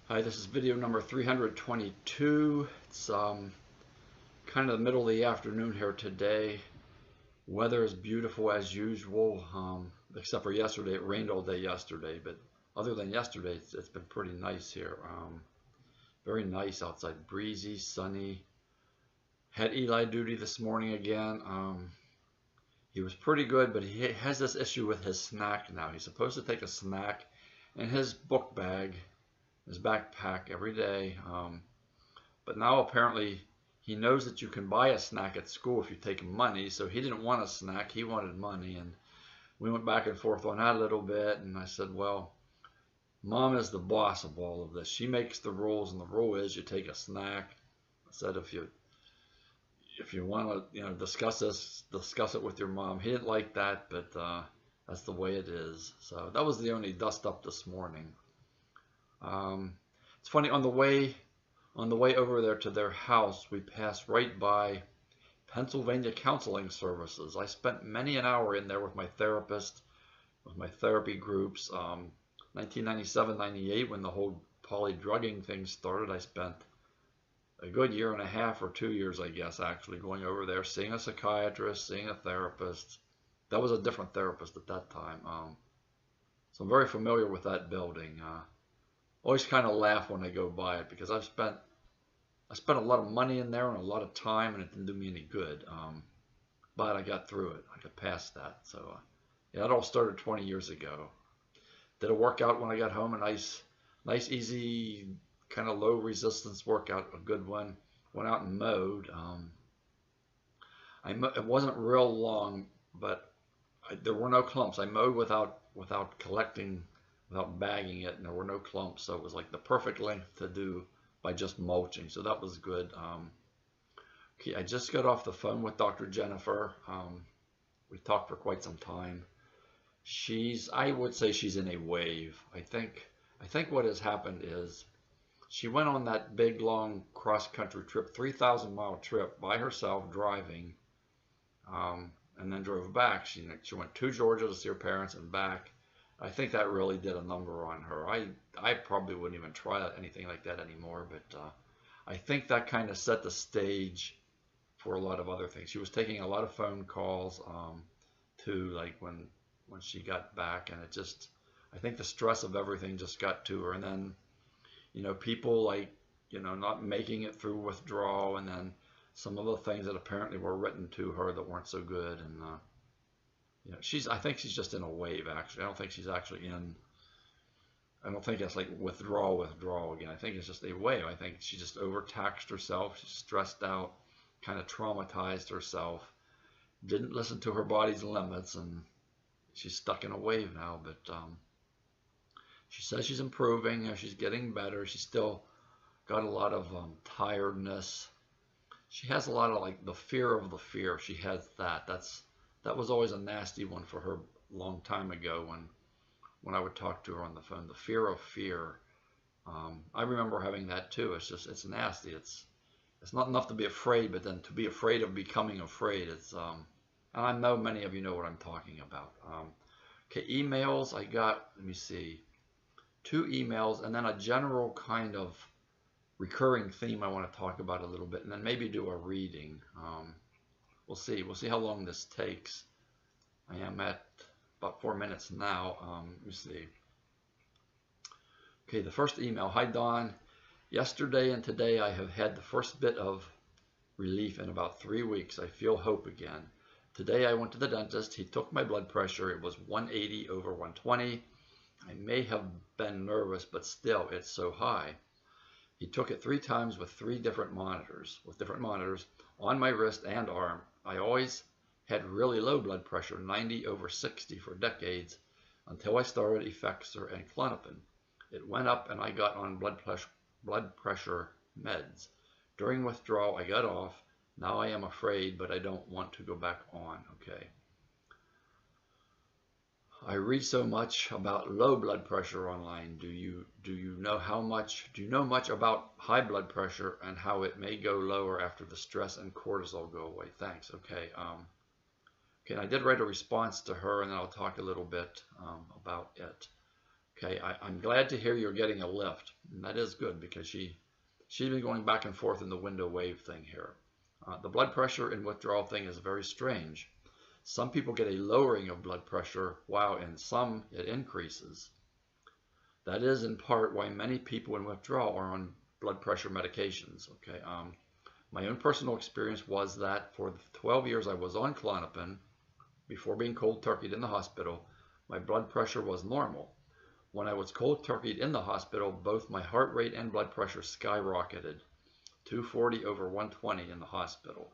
Hi, this is video number 322. It's kind of the middle of the afternoon here today. Weather is beautiful as usual, except for yesterday. It rained all day yesterday, but other than yesterday, it's been pretty nice here. Very nice outside, breezy, sunny. Had Eli duty this morning again. He was pretty good, but he has this issue with his snack now. He's supposed to take a snack in his book bag, his backpack every day. But now apparently he knows that you can buy a snack at school if you take money. So he didn't want a snack, he wanted money. And we went back and forth on that a little bit. And I said, well, Mom is the boss of all of this. She makes the rules, and the rule is you take a snack. I said, if you want to, discuss this, discuss it with your mom. He didn't like that, but that's the way it is. So that was the only dust up this morning. It's funny, on the way over there to their house, we passed right by Pennsylvania Counseling Services. I spent many an hour in there with my therapist, with my therapy groups. 1997, 98, when the whole poly-drugging thing started, I spent a good year and a half or 2 years, I guess, actually going over there, seeing a psychiatrist, seeing a therapist. That was a different therapist at that time. So I'm very familiar with that building. Always kind of laugh when I go by it because I spent a lot of money in there and a lot of time, and it didn't do me any good. But I got through it. I got past that. So yeah, it all started 20 years ago. Did a workout when I got home, a nice, easy, kind of low resistance workout, a good one. Went out and mowed. It wasn't real long, but there were no clumps. I mowed without collecting, without bagging it, and there were no clumps, so it was like the perfect length to do by just mulching, so that was good. Okay, I just got off the phone with Dr. Jennifer. We talked for quite some time. I would say she's in a wave. I think what has happened is she went on that big, long cross-country trip, 3,000-mile trip by herself, driving, and then drove back. She went to Georgia to see her parents and back. I think that really did a number on her. I probably wouldn't even try anything like that anymore, but I think that kind of set the stage for a lot of other things. She was taking a lot of phone calls to like when she got back, and I think the stress of everything just got to her. And then, people like, not making it through withdrawal, and then some of the things that apparently were written to her that weren't so good. And I think she's just in a wave, actually. I don't think she's actually I don't think it's like withdrawal again. I think it's just a wave. I think she just overtaxed herself. She's stressed out, kind of traumatized herself, didn't listen to her body's limits, and she's stuck in a wave now. But she says she's improving. She's getting better. She's still got a lot of tiredness. She has a lot of like the fear of the fear. She has that. That was always a nasty one for her a long time ago when I would talk to her on the phone. The fear of fear. I remember having that too. It's nasty. It's not enough to be afraid, but then to be afraid of becoming afraid. And I know many of you know what I'm talking about. Okay, emails. I got, let me see, 2 emails, and then a general kind of recurring theme I want to talk about a little bit, and then maybe do a reading. We'll see. We'll see how long this takes. I am at about 4 minutes now. Let me see. Okay, the first email. Hi, Don. Yesterday and today I have had the first bit of relief in about 3 weeks. I feel hope again. Today I went to the dentist. He took my blood pressure. It was 180 over 120. I may have been nervous, but still, it's so high. He took it 3 times with 3 different monitors, on my wrist and arm. I always had really low blood pressure, 90 over 60 for decades, until I started Effexor and Klonopin. It went up and I got on blood pressure meds. During withdrawal, I got off. Now I am afraid, but I don't want to go back on. Okay. I read so much about low blood pressure online. Do you know much about high blood pressure and how it may go lower after the stress and cortisol go away? Thanks. Okay. Okay. I did write a response to her, and then I'll talk a little bit about it. Okay, I'm glad to hear you're getting a lift. And that is good because she's been going back and forth in the window wave thing here. The blood pressure and withdrawal thing is very strange. Some people get a lowering of blood pressure, while in some it increases. That is in part why many people in withdrawal are on blood pressure medications. Okay, my own personal experience was that for the 12 years I was on Klonopin, before being cold turkeyed in the hospital, my blood pressure was normal. When I was cold turkeyed in the hospital, both my heart rate and blood pressure skyrocketed, 240 over 120 in the hospital.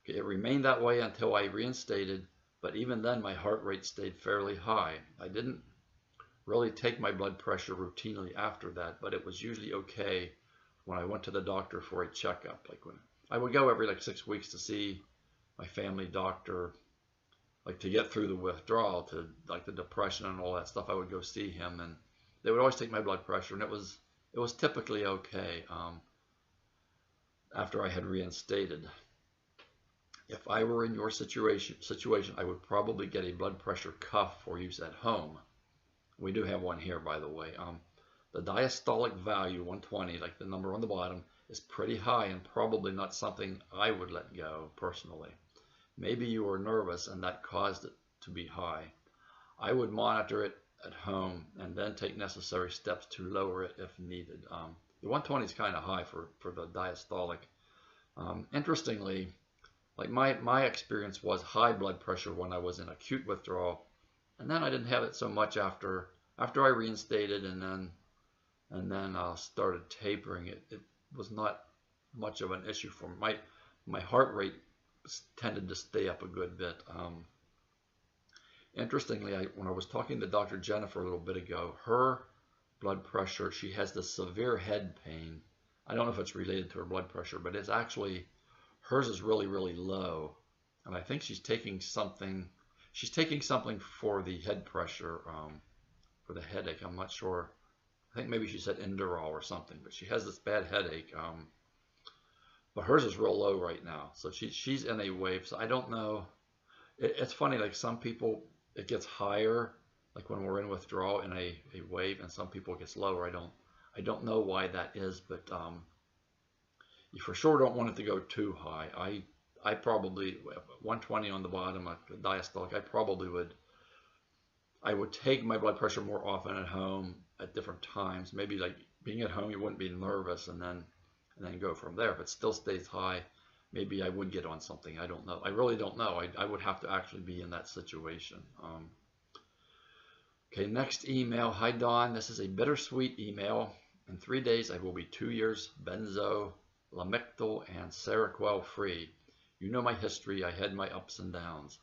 Okay, it remained that way until I reinstated, but even then my heart rate stayed fairly high. I didn't really take my blood pressure routinely after that, but it was usually okay when I went to the doctor for a checkup. Like when I would go every like 6 weeks to see my family doctor, like to get through the withdrawal, to like the depression and all that stuff. I would go see him, and they would always take my blood pressure, and it was typically okay after I had reinstated. If I were in your situation, I would probably get a blood pressure cuff for use at home. We do have one here, by the way. The diastolic value, 120, like the number on the bottom, is pretty high and probably not something I would let go personally. Maybe you were nervous and that caused it to be high. I would monitor it at home and then take necessary steps to lower it if needed. The 120 is kind of high for the diastolic. Interestingly, like my experience was high blood pressure when I was in acute withdrawal, and then I didn't have it so much after I reinstated, and then started tapering it. It was not much of an issue for me. My heart rate tended to stay up a good bit. Interestingly, when I was talking to Dr. Jennifer a little bit ago, her blood pressure, she has this severe head pain. I don't know if it's related to her blood pressure, but it's actually, hers is really, really low. And I think she's taking something for the head pressure, for the headache. I'm not sure. I think maybe she said Inderal or something, but she has this bad headache. But hers is real low right now. So she's in a wave. So I don't know. It's funny, like some people, it gets higher, like when we're in withdrawal in a wave, and some people it gets lower. I don't know why that is, but you for sure don't want it to go too high. I probably, 120 on the bottom, the diastolic, I would take my blood pressure more often at home at different times. Maybe like being at home, you wouldn't be nervous, and then go from there. If it still stays high, maybe I would get on something. I don't know. I really don't know. I would have to actually be in that situation. Okay, next email. Hi, Don. This is a bittersweet email. In 3 days, I will be 2 years benzo, Lamictal, and Seroquel free. You know my history. I had my ups and downs.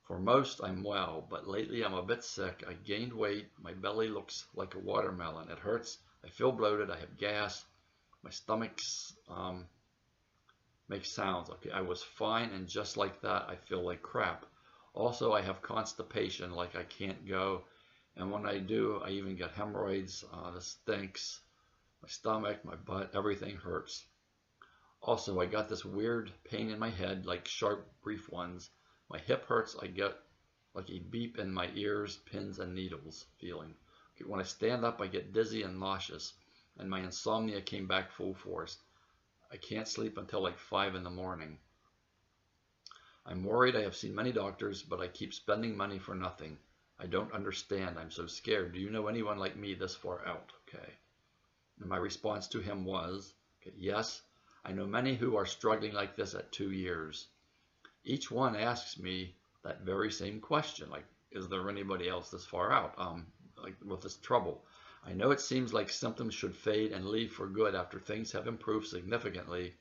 For most, I'm well, but lately I'm a bit sick. I gained weight. My belly looks like a watermelon. It hurts. I feel bloated. I have gas. My stomach's makes sounds. Okay, I was fine, and just like that, I feel like crap. Also, I have constipation, like I can't go, and when I do, I even get hemorrhoids. This stinks. My stomach, my butt, everything hurts. Also, I got this weird pain in my head, like sharp, brief ones. My hip hurts. I get like a beep in my ears, pins and needles feeling. Okay, when I stand up, I get dizzy and nauseous, and my insomnia came back full force. I can't sleep until like 5 in the morning. I'm worried. I have seen many doctors, but I keep spending money for nothing. I don't understand. I'm so scared. Do you know anyone like me this far out? Okay. And my response to him was, okay, yes, I know many who are struggling like this at 2 years. Each one asks me that very same question, like, is there anybody else this far out, like with this trouble? I know it seems like symptoms should fade and leave for good after things have improved significantly,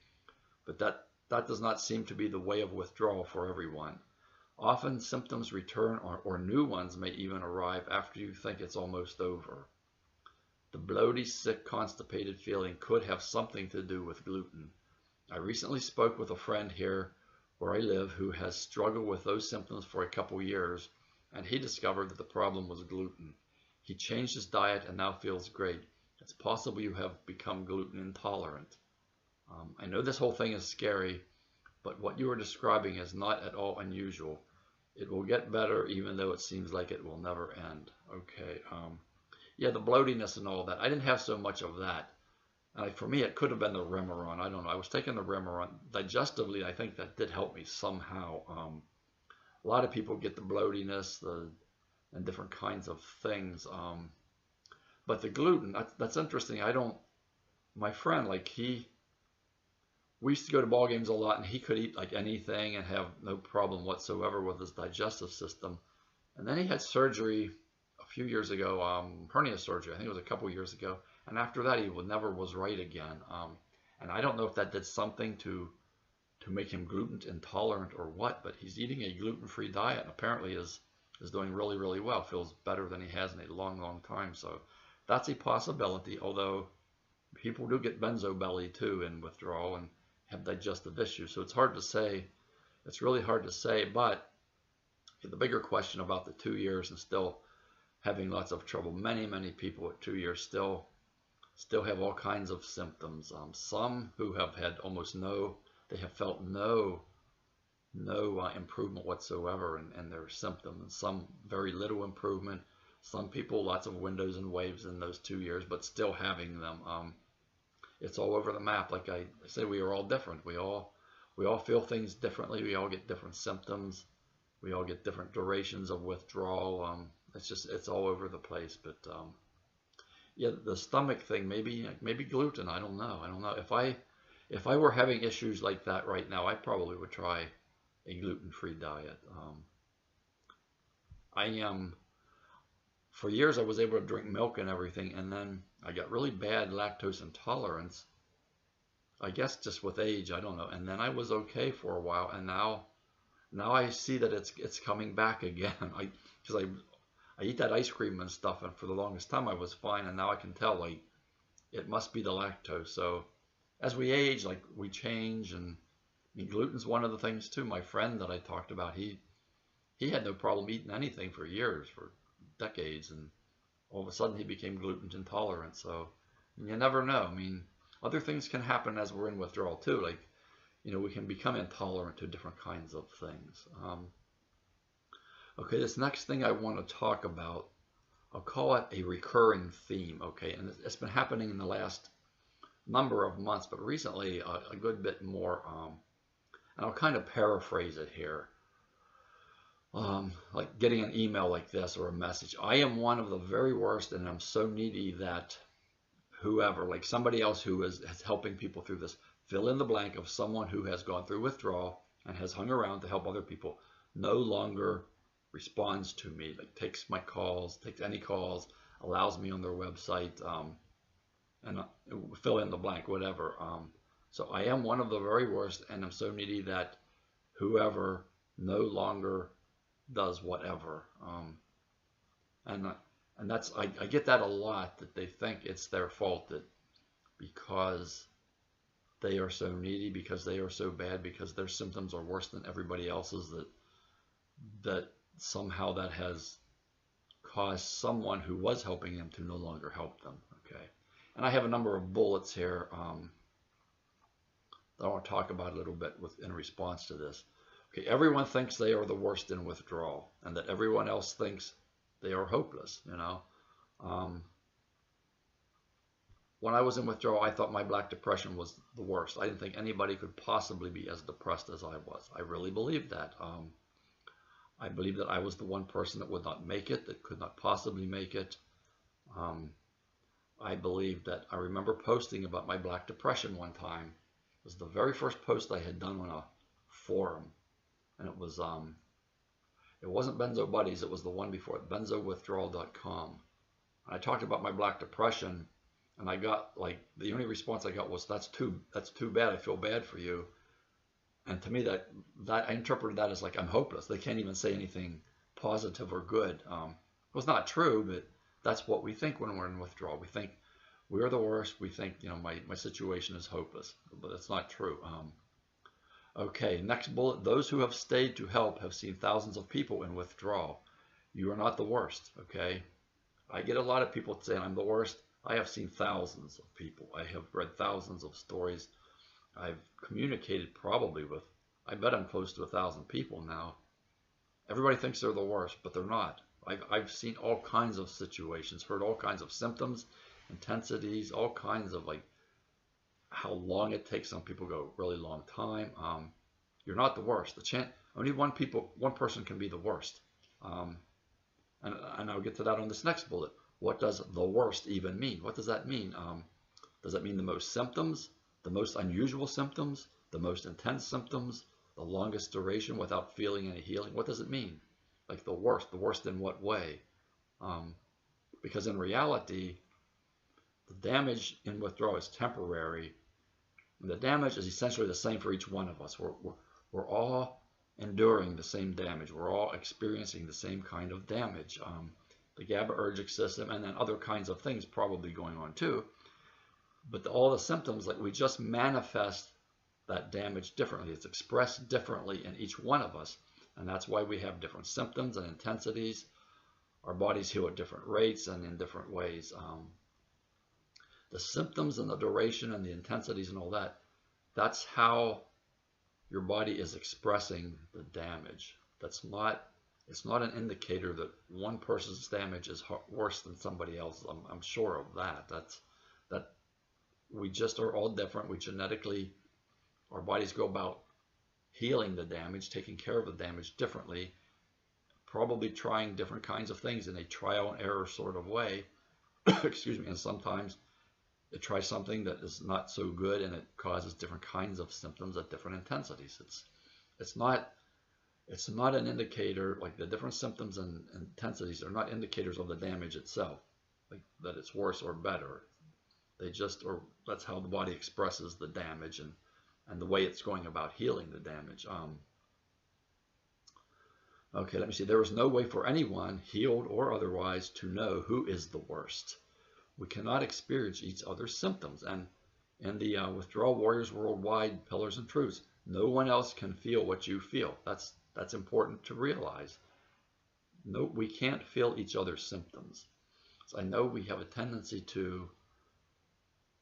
but that does not seem to be the way of withdrawal for everyone. Often symptoms return, or new ones may even arrive after you think it's almost over. The bloaty, sick, constipated feeling could have something to do with gluten. I recently spoke with a friend here where I live who has struggled with those symptoms for a couple years, and he discovered that the problem was gluten. He changed his diet and now feels great. It's possible you have become gluten intolerant. I know this whole thing is scary, but what you are describing is not at all unusual. It will get better even though it seems like it will never end. Okay. Yeah, the bloatiness and all that. I didn't have so much of that. For me, it could have been the Remeron. I don't know. I was taking the Remeron. Digestively, I think that did help me somehow. A lot of people get the bloatiness and different kinds of things. But the gluten, that's interesting. My friend, we used to go to ball games a lot, and he could eat like anything and have no problem whatsoever with his digestive system. And then he had surgery a few years ago, hernia surgery. I think it was a couple years ago. And after that, he never was right again. And I don't know if that did something to make him gluten intolerant or what, but he's eating a gluten-free diet and apparently is doing really, really well. Feels better than he has in a long, long time. So that's a possibility, although people do get benzo belly too in withdrawal and have digestive issues. So it's hard to say. It's really hard to say, but the bigger question about the 2 years and still having lots of trouble. Many, many people at 2 years still have all kinds of symptoms. Some who have had they have felt no improvement whatsoever in their symptoms. Some very little improvement. Some people, lots of windows and waves in those 2 years, but still having them. It's all over the map. Like I say, we are all different. We all feel things differently. We all get different symptoms. We all get different durations of withdrawal. It's all over the place. But yeah, the stomach thing, maybe gluten. I don't know. If I were having issues like that right now, I probably would try a gluten-free diet. For years I was able to drink milk and everything, and then I got really bad lactose intolerance. I guess just with age, I don't know. And then I was okay for a while, and now I see that it's coming back again. Because I eat that ice cream and stuff, and for the longest time I was fine, and now I can tell like it must be the lactose. So as we age, like we change, and I mean, gluten's one of the things too. My friend that I talked about, he had no problem eating anything for years, for decades, and all of a sudden he became gluten intolerant. So you never know. I mean, other things can happen as we're in withdrawal too. Like, we can become intolerant to different kinds of things. Okay, this next thing I want to talk about, I'll call it a recurring theme. Okay, and it's been happening in the last number of months, but recently a good bit more. And I'll kind of paraphrase it here. Like getting an email like this or a message. I am one of the very worst, and I'm so needy that whoever, like somebody else who is helping people through this, fill in the blank of someone who has gone through withdrawal and has hung around to help other people, no longer responds to me, like takes my calls, takes any calls, allows me on their website, and fill in the blank, whatever. So I am one of the very worst, and I'm so needy that whoever no longer does whatever. And that's I get that a lot, that they think it's their fault, that because they are so needy, because they are so bad, because their symptoms are worse than everybody else's, that somehow that has caused someone who was helping them to no longer help them. Okay, and I have a number of bullets here that I want to talk about a little bit in response to this. Okay, everyone thinks they are the worst in withdrawal, and that everyone else thinks they are hopeless. When I was in withdrawal, I thought my black depression was the worst. I didn't think anybody could possibly be as depressed as I was. I really believed that. I believed that I was the one person that would not make it, that could not possibly make it. I believed that. I remember posting about my black depression one time. It was the very first post I had done on a forum, and it wasn't Benzo Buddies. It was the one before it, benzowithdrawal.com. I talked about my black depression, and I got the only response I got was, "That's too bad. I feel bad for you." And to me, that I interpreted that as like I'm hopeless. They can't even say anything positive or good. It was not true, but that's what we think when we're in withdrawal. We think we're the worst. We think my situation is hopeless, but it's not true. Okay, next bullet. Those who have stayed to help have seen thousands of people in withdrawal. You are not the worst. Okay, I get a lot of people saying I'm the worst. I have seen thousands of people. I have read thousands of stories. I've communicated probably with, I bet I'm close to 1,000 people now. Everybody thinks they're the worst, but they're not. I've seen all kinds of situations, heard all kinds of symptoms, intensities, all kinds of like how long it takes. Some people go really long time. You're not the worst. Only one person can be the worst. And I'll get to that on this next bullet. What does the worst even mean? What does that mean? Does that mean the most symptoms, the most unusual symptoms, the most intense symptoms, the longest duration without feeling any healing? What does it mean? Like the worst in what way? Because in reality, the damage in withdrawal is temporary. And the damage is essentially the same for each one of us. We're all enduring the same damage. We're all experiencing the same kind of damage. The GABAergic system, and then other kinds of things probably going on too. But all the symptoms, like we just manifest that damage differently. It's expressed differently in each one of us. And that's why we have different symptoms and intensities. Our bodies heal at different rates and in different ways. The symptoms and the duration and the intensities and all that, that's how your body is expressing the damage. It's not an indicator that one person's damage is worse than somebody else's. I'm sure of that. That we just are all different. We genetically, our bodies go about healing the damage, taking care of the damage differently, probably trying different kinds of things in a trial and error sort of way. Excuse me. And sometimes it tries something that is not so good, and it causes different kinds of symptoms at different intensities. It's not an indicator, like the different symptoms and intensities are not indicators of the damage itself, like that it's worse or better. That's how the body expresses the damage and the way it's going about healing the damage. Okay, let me see. There is no way for anyone, healed or otherwise, to know who is the worst. We cannot experience each other's symptoms. And in the Withdrawal Warriors Worldwide Pillars and Truths, no one else can feel what you feel. That's important to realize. No, we can't feel each other's symptoms. So I know we have a tendency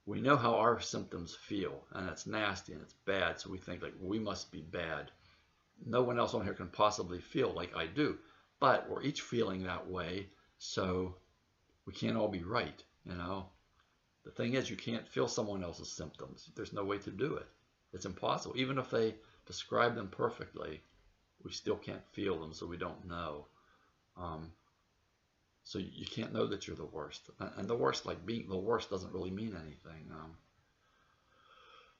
we know how our symptoms feel, and it's nasty and it's bad, so we think like we must be bad. No one else on here can possibly feel like I do, but we're each feeling that way, so we can't all be right. The thing is, you can't feel someone else's symptoms. There's no way to do it. It's impossible. Even if they describe them perfectly, we still can't feel them, so we don't know. So you can't know that you're the worst. And the worst, like being the worst, doesn't really mean anything.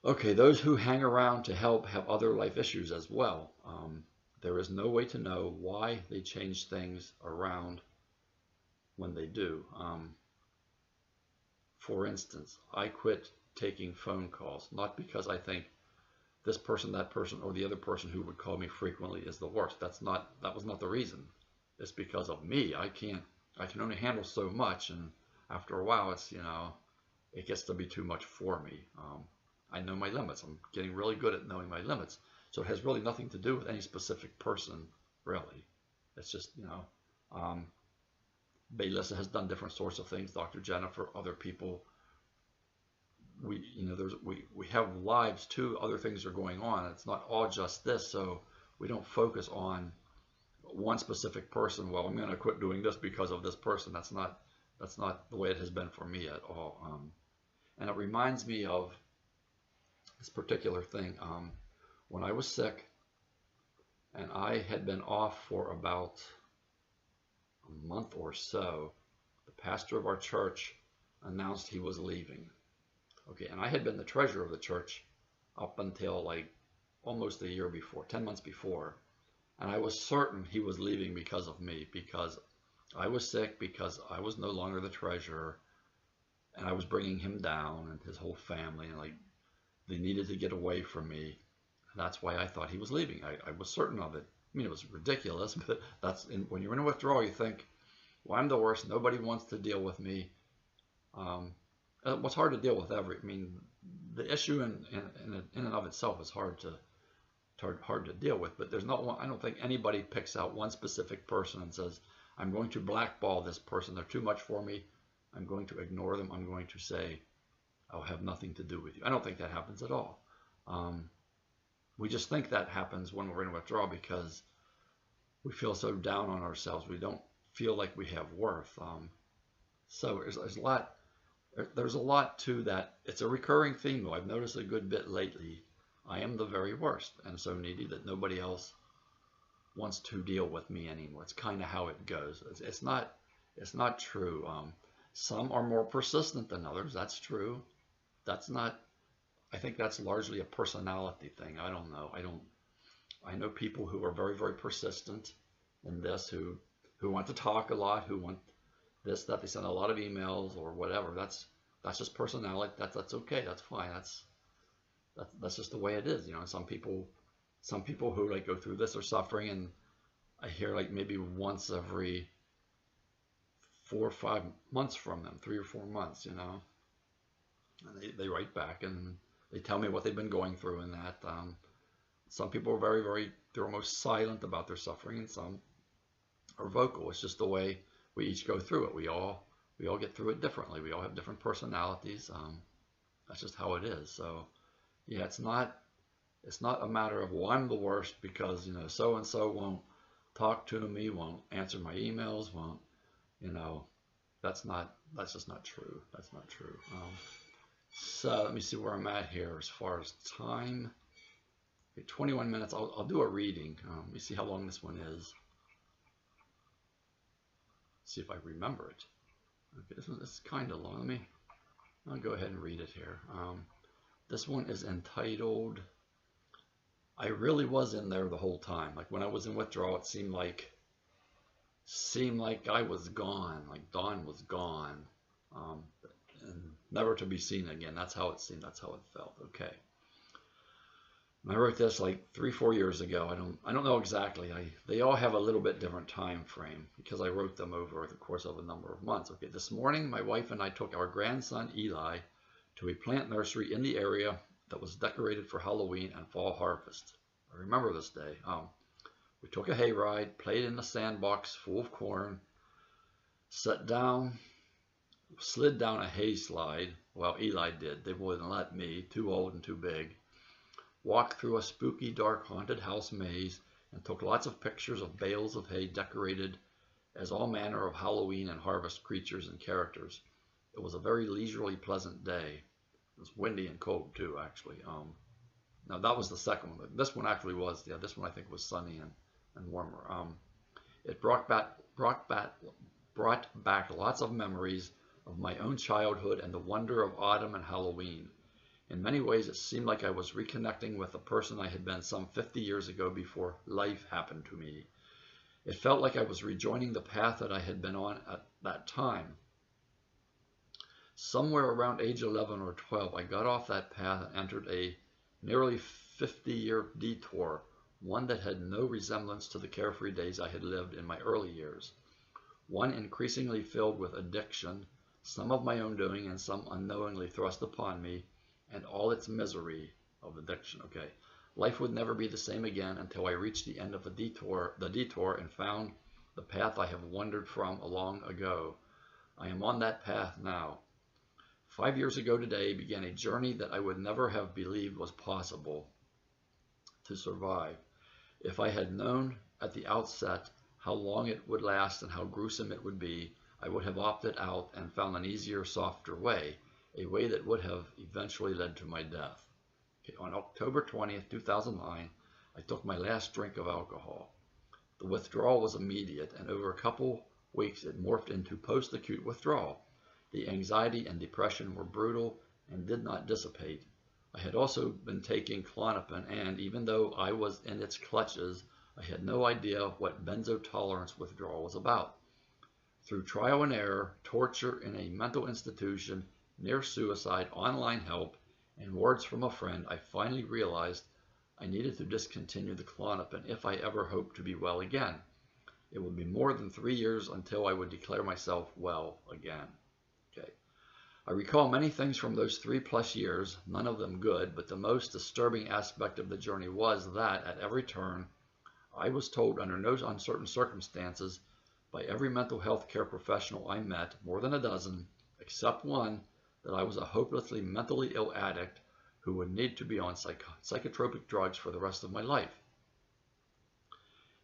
Okay, those who hang around to help have other life issues as well. There is no way to know why they change things around when they do. For instance, I quit taking phone calls, not because I think this person, that person, or the other person who would call me frequently is the worst. That was not the reason. It's because of me. I can only handle so much, and after a while, it gets to be too much for me. I know my limits. I'm getting really good at knowing my limits. So it has really nothing to do with any specific person, really. It's just, Baylissa has done different sorts of things. Dr. Jennifer, other people. We have lives too. Other things are going on. It's not all just this. So we don't focus on one specific person. Well, I'm going to quit doing this because of this person. That's not the way it has been for me at all. And it reminds me of this particular thing. When I was sick, and I had been off for about a month or so, the pastor of our church announced he was leaving. Okay, and I had been the treasurer of the church up until like almost a year before, 10 months before. And I was certain he was leaving because of me, because I was sick, because I was no longer the treasurer, and I was bringing him down and his whole family, and like they needed to get away from me. And that's why I thought he was leaving. I was certain of it. I mean, it was ridiculous, but when you're in a withdrawal, you think, well, I'm the worst. Nobody wants to deal with me. What's hard to deal with the issue in and of itself is hard to deal with, but there's not one. I don't think anybody picks out one specific person and says, I'm going to blackball this person. They're too much for me. I'm going to ignore them. I'm going to say, I'll have nothing to do with you. I don't think that happens at all. We just think that happens when we're in withdrawal because we feel so down on ourselves. We don't feel like we have worth. So there's a lot to that. It's a recurring theme, though. I've noticed a good bit lately. I am the very worst and so needy that nobody else wants to deal with me anymore. It's kind of how it goes. It's not true. Some are more persistent than others. That's true. That's not. I think that's largely a personality thing. I don't know. I know people who are very, very persistent in this, who want to talk a lot, who want this, that. They send a lot of emails or whatever. That's just personality. That's okay. That's fine. That's just the way it is. You know, some people who like go through this are suffering, and I hear like maybe once every 4 or 5 months from them, 3 or 4 months, you know, and they write back and they tell me what they've been going through, and that some people are very, very, they're almost silent about their suffering, and some are vocal. It's just the way we each go through it. We all get through it differently. We all have different personalities. That's just how it is. So yeah, it's not a matter of, well, I'm the worst because, you know, so and so won't talk to me, won't answer my emails, won't, you know, that's just not true. That's not true. So let me see where I'm at here as far as time. Okay, 21 minutes. I'll do a reading. Let me see how long this one is. See if I remember it. Okay, this is kind of long. I'll go ahead and read it here. This one is entitled, I really was in there the whole time. Like when I was in withdrawal, it seemed like I was gone, like Dawn was gone, and never to be seen again. That's how it seemed. That's how it felt. Okay. And I wrote this like 3 or 4 years ago. I don't know exactly. They all have a little bit different time frame because I wrote them over the course of a number of months. Okay. This morning, my wife and I took our grandson Eli to a plant nursery in the area that was decorated for Halloween and fall harvest. I remember this day. We took a hayride, played in the sandbox full of corn, slid down a hay slide. Well, Eli did. They wouldn't let me, too old and too big. Walked through a spooky, dark, haunted house maze and took lots of pictures of bales of hay decorated as all manner of Halloween and harvest creatures and characters. It was a very leisurely, pleasant day. It was windy and cold too, actually. Now that was the second one. This one actually was, yeah, this one I think was sunny and warmer. It brought back lots of memories of my own childhood and the wonder of autumn and Halloween. In many ways, it seemed like I was reconnecting with the person I had been some 50 years ago before life happened to me. It felt like I was rejoining the path that I had been on at that time. Somewhere around age 11 or 12, I got off that path and entered a nearly 50-year detour, one that had no resemblance to the carefree days I had lived in my early years. One increasingly filled with addiction, some of my own doing and some unknowingly thrust upon me, and all its misery of addiction. Okay, life would never be the same again until I reached the end of the detour and found the path I have wandered from long ago. I am on that path now. 5 years ago today began a journey that I would never have believed was possible to survive. If I had known at the outset how long it would last and how gruesome it would be, I would have opted out and found an easier, softer way, a way that would have eventually led to my death. Okay, on October 20th, 2009, I took my last drink of alcohol. The withdrawal was immediate, and over a couple weeks it morphed into post-acute withdrawal. The anxiety and depression were brutal and did not dissipate. I had also been taking Klonopin, and even though I was in its clutches, I had no idea what benzo-tolerance withdrawal was about. Through trial and error, torture in a mental institution, near suicide, online help, and words from a friend, I finally realized I needed to discontinue the Klonopin if I ever hoped to be well again. It would be more than 3 years until I would declare myself well again. Okay. I recall many things from those 3+ years, none of them good, but the most disturbing aspect of the journey was that at every turn, I was told under no uncertain circumstances by every mental health care professional I met, more than a dozen, except one, that I was a hopelessly mentally ill addict who would need to be on psychotropic drugs for the rest of my life.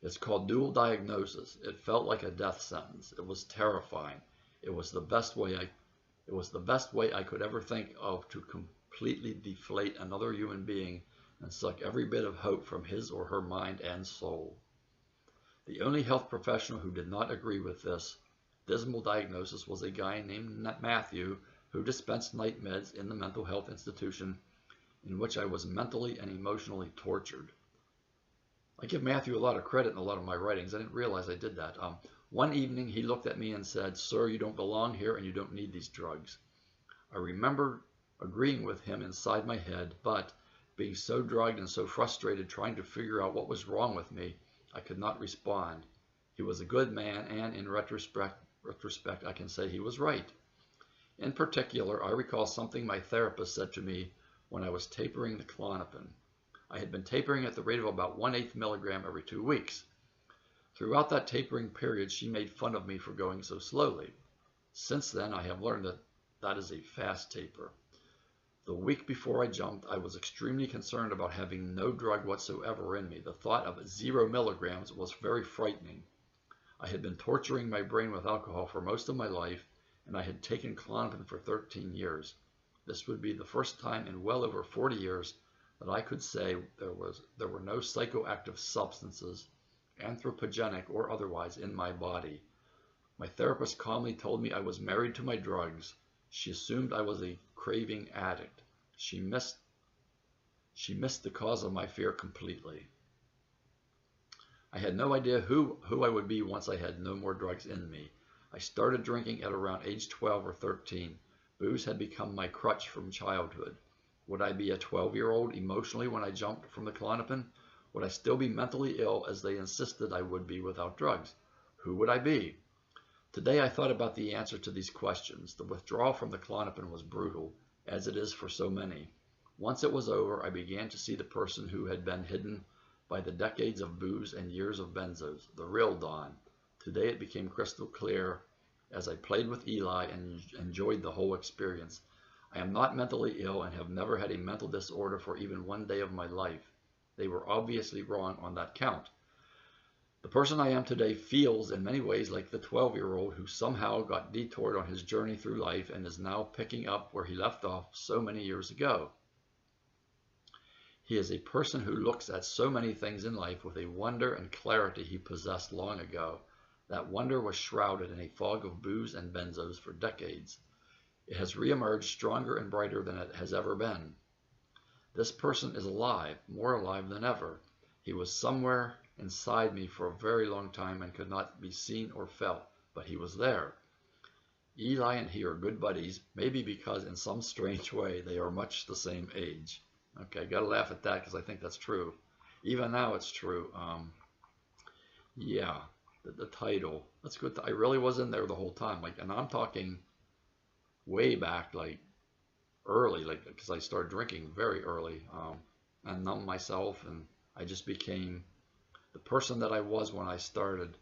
It's called dual diagnosis. It felt like a death sentence. It was terrifying. It was the best way I could ever think of to completely deflate another human being and suck every bit of hope from his or her mind and soul. The only health professional who did not agree with this dismal diagnosis was a guy named Matthew, who dispensed night meds in the mental health institution in which I was mentally and emotionally tortured. I give Matthew a lot of credit in a lot of my writings. I didn't realize I did that. One evening he looked at me and said, "Sir, you don't belong here and you don't need these drugs." I remember agreeing with him inside my head, but being so drugged and so frustrated trying to figure out what was wrong with me, I could not respond. He was a good man, and in retrospect, I can say he was right. In particular, I recall something my therapist said to me when I was tapering the Klonopin. I had been tapering at the rate of about 1/8 milligram every 2 weeks. Throughout that tapering period, she made fun of me for going so slowly. Since then, I have learned that that is a fast taper. The week before I jumped, I was extremely concerned about having no drug whatsoever in me. The thought of 0 milligrams was very frightening. I had been torturing my brain with alcohol for most of my life, and I had taken Klonopin for 13 years. This would be the first time in well over 40 years that I could say there were no psychoactive substances, anthropogenic or otherwise, in my body. My therapist calmly told me I was married to my drugs. She assumed I was a craving addict. She missed the cause of my fear completely. I had no idea who I would be once I had no more drugs in me. I started drinking at around age 12 or 13. Booze had become my crutch from childhood. Would I be a 12-year-old emotionally when I jumped from the Klonopin? Would I still be mentally ill as they insisted I would be without drugs? Who would I be? Today I thought about the answer to these questions. The withdrawal from the Klonopin was brutal, as it is for so many. Once it was over, I began to see the person who had been hidden by the decades of booze and years of benzos, the real Don. Today it became crystal clear as I played with Eli and enjoyed the whole experience. I am not mentally ill and have never had a mental disorder for even 1 day of my life. They were obviously wrong on that count. The person I am today feels in many ways like the 12-year-old who somehow got detoured on his journey through life and is now picking up where he left off so many years ago. He is a person who looks at so many things in life with a wonder and clarity he possessed long ago. That wonder was shrouded in a fog of booze and benzos for decades. It has reemerged stronger and brighter than it has ever been. This person is alive, more alive than ever. He was somewhere inside me for a very long time and could not be seen or felt, but he was there. Eli and he are good buddies, maybe because in some strange way they are much the same age. Okay, gotta laugh at that because I think that's true. Even now it's true. Yeah, the title. That's good. I really was in there the whole time. And I'm talking way back, early, because I started drinking very early, and numbed myself, and I just became the person that I was when I started.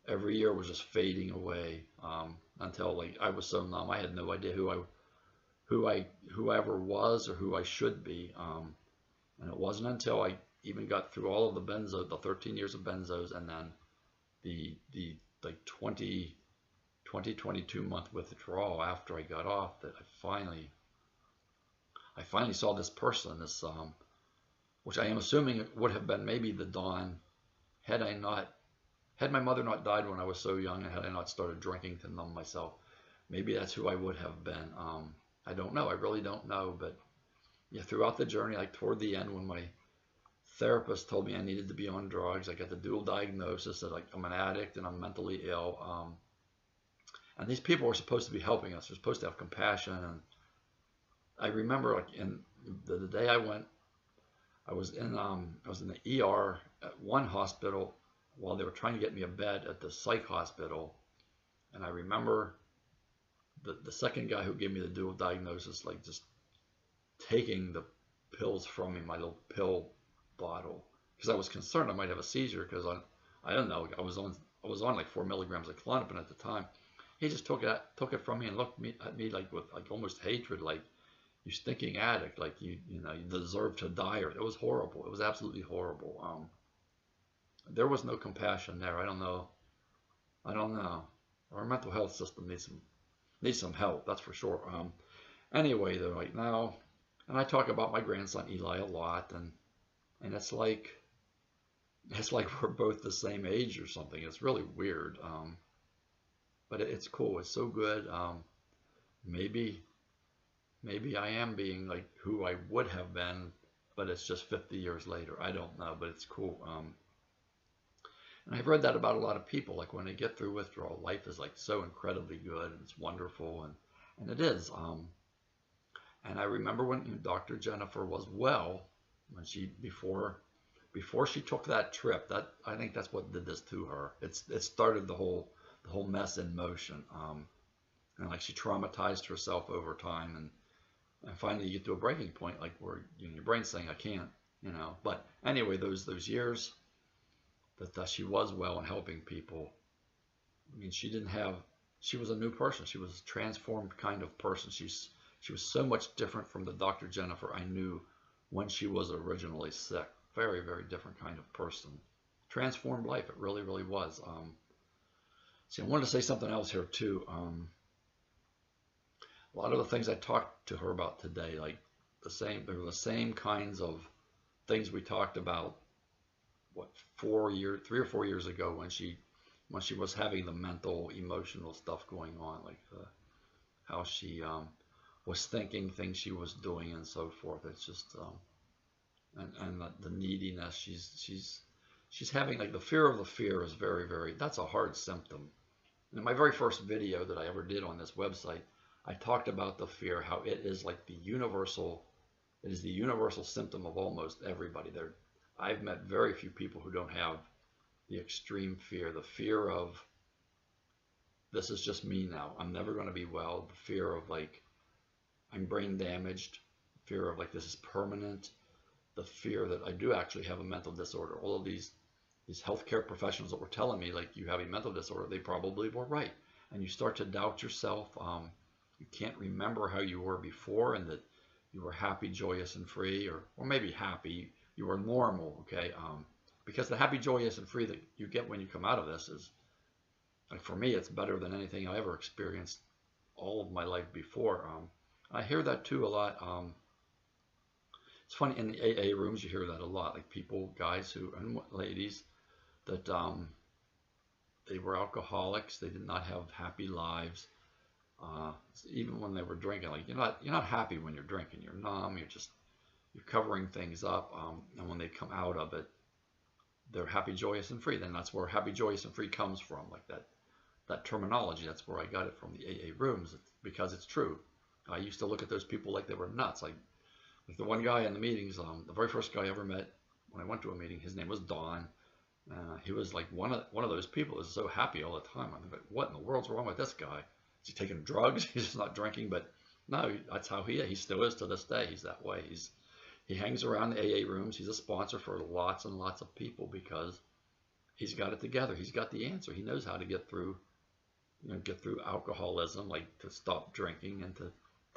Every year was just fading away, until I was so numb I had no idea who I ever was or who I should be. And it wasn't until I even got through all of the 13 years of benzos, and then the 22 month withdrawal after I got off, that I finally saw this person, which I am assuming would have been maybe the Don had my mother not died when I was so young, and had I not started drinking to numb myself. Maybe that's who I would have been. I don't know. I really don't know. But yeah, throughout the journey, toward the end, when my therapist told me I needed to be on drugs, I got the dual diagnosis that I'm an addict and I'm mentally ill. And these people were supposed to be helping us. They're supposed to have compassion. And I remember, in the day I went, I was in the ER at one hospital while they were trying to get me a bed at the psych hospital. And I remember the second guy who gave me the dual diagnosis, just taking the pills from me, my little pill bottle, because I was concerned I might have a seizure, because I don't know, I was on 4 milligrams of Klonopin at the time. He just took it from me and looked at me with almost hatred, you stinking addict, you deserve to die. Or it was horrible. It was absolutely horrible. there was no compassion there. I don't know. I don't know. Our mental health system needs some help. That's for sure. Anyway, though, right now, and I talk about my grandson Eli a lot, and it's like we're both the same age or something. It's really weird. But it's cool. It's so good. Maybe maybe I am being like who I would have been, but it's just 50 years later. I don't know, but it's cool. And I've read that about a lot of people. Like when they get through withdrawal, life is like so incredibly good and it's wonderful, and it is. And I remember when Dr. Jennifer was well, when she before she took that trip. That I think that's what did this to her. It started the whole mess in motion. And like she traumatized herself over time, and finally you get to a breaking point, like where your brain's saying I can't, But anyway, those years that she was well and helping people. I mean, she was a new person. She was a transformed kind of person. She was so much different from the Dr. Jennifer I knew when she was originally sick. Very, very different kind of person. Transformed life. It really, really was. See, I wanted to say something else here too. A lot of the things I talked to her about today, like they were the same kinds of things we talked about, 3 or 4 years ago when she was having the mental, emotional stuff going on, like how she was thinking, things she was doing, and so forth. It's just and the neediness. She's having, like, the fear of the fear is very, very. That's a hard symptom. In my very first video that I ever did on this website, I talked about the fear, how it is like the universal symptom of almost everybody. I've met very few people who don't have the extreme fear, the fear of this is just me now. I'm never going to be well. The fear of like I'm brain damaged, fear of like this is permanent, the fear that I do actually have a mental disorder. All of these healthcare professionals that were telling me like you have a mental disorder, they probably were right. And you start to doubt yourself. You can't remember how you were before, and that you were happy, joyous, and free, or maybe happy. You were normal, okay? Because the happy, joyous, and free that you get when you come out of this is, like for me, it's better than anything I ever experienced all of my life before. I hear that too a lot. It's funny, in the AA rooms, you hear that a lot. Like people, guys and ladies, that they were alcoholics. They did not have happy lives. Even when they were drinking, like you're not happy when you're drinking. You're numb. You're covering things up. And when they come out of it, they're happy, joyous, and free. Then that's where happy, joyous, and free comes from. Like that terminology. That's where I got it from, the AA rooms, because it's true. I used to look at those people like they were nuts. Like the one guy in the meetings, the very first guy I ever met when I went to a meeting, his name was Don. He was like one of those people who's so happy all the time. I'm like, what in the world's wrong with this guy? Is he taking drugs? He's just not drinking. But no, that's how he still is to this day. He's that way. He hangs around the AA rooms. He's a sponsor for lots and lots of people because he's got it together. He's got the answer. He knows how to get through alcoholism, like to stop drinking and to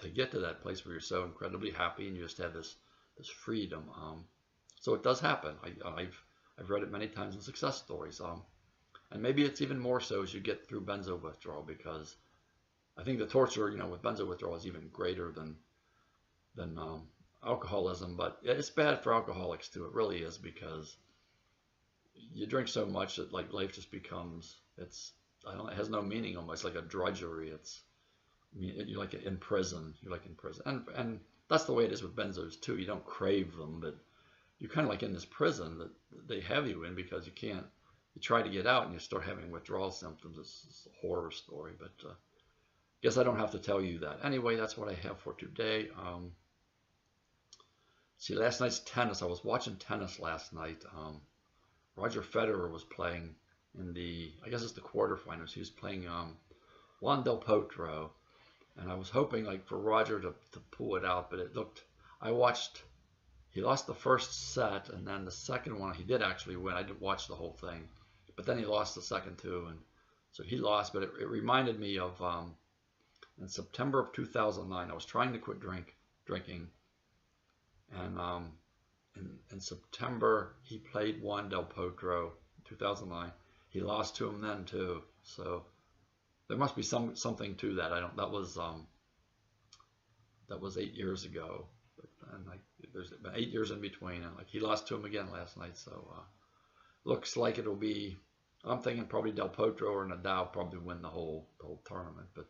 get to that place where you're so incredibly happy and you just have this freedom. So it does happen. I've read it many times in success stories. And maybe it's even more so as you get through benzo withdrawal, because I think the torture, with benzo withdrawal is even greater than alcoholism. But it's bad for alcoholics too. It really is, because you drink so much that like life just becomes, it has no meaning almost, like a drudgery. You're like in prison. And that's the way it is with benzos too. You don't crave them, but you're kind of like in this prison that they have you in, because you try to get out and you start having withdrawal symptoms. It's a horror story, but guess I don't have to tell you that. Anyway, that's what I have for today. See, last night's tennis. I was watching tennis last night. Roger Federer was playing in I guess it's the quarterfinals. He was playing Juan Del Potro, and I was hoping like for Roger to pull it out, but he lost the first set, and then the second one he did actually win. I didn't watch the whole thing, but then he lost the second two, and so he lost. But it reminded me of in September of 2009, I was trying to quit drinking, and in September he played Juan Del Potro, 2009. He lost to him then too. So there must be something to that. I don't. That was 8 years ago. And like there's been 8 years in between, and like he lost to him again last night. So looks like it'll be. I'm thinking probably Del Potro or Nadal probably win the whole tournament. But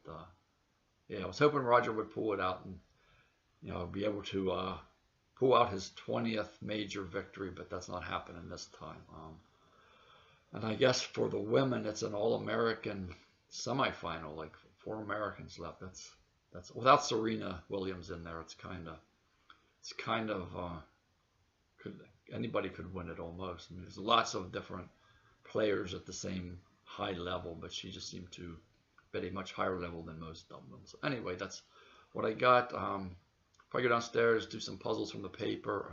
yeah, I was hoping Roger would pull it out and be able to pull out his 20th major victory, but that's not happening this time. And I guess for the women, it's an All-American semifinal, like 4 Americans left. That's without Serena Williams in there. It's kind of anybody could win it almost. I mean, there's lots of different players at the same high level, but she just seemed to be at a much higher level than most of them. So anyway, that's what I got. If I go downstairs, do some puzzles from the paper.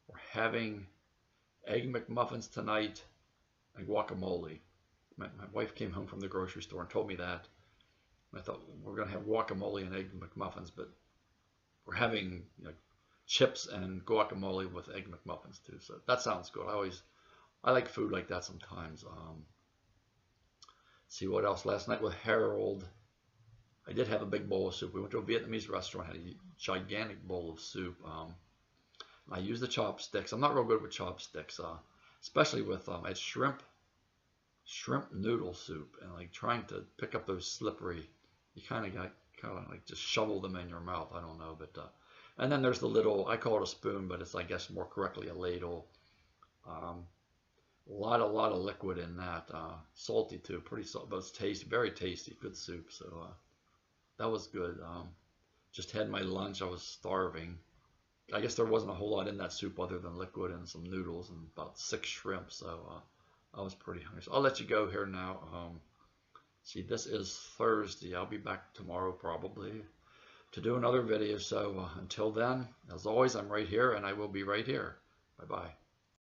We're having Egg McMuffins tonight and guacamole. My wife came home from the grocery store and told me that. I thought we're going to have guacamole and Egg McMuffins, but we're having chips and guacamole with Egg McMuffins too. So that sounds good. I like food like that sometimes. See what else. Last night with Harold, I did have a big bowl of soup. We went to a Vietnamese restaurant, had a gigantic bowl of soup. I used the chopsticks. I'm not real good with chopsticks, especially with I had shrimp noodle soup, and like trying to pick up those slippery. You kind of like just shovel them in your mouth. I don't know, but and then there's the little, I call it a spoon, but it's I guess more correctly a ladle. A lot of liquid in that. Salty too, pretty salty, but it's tasty, very tasty, good soup. So that was good. Just had my lunch. I was starving. I guess there wasn't a whole lot in that soup other than liquid and some noodles and about 6 shrimp. So I was pretty hungry. So I'll let you go here now. See, this is Thursday. I'll be back tomorrow probably to do another video. So until then, as always, I'm right here and I will be right here. Bye-bye.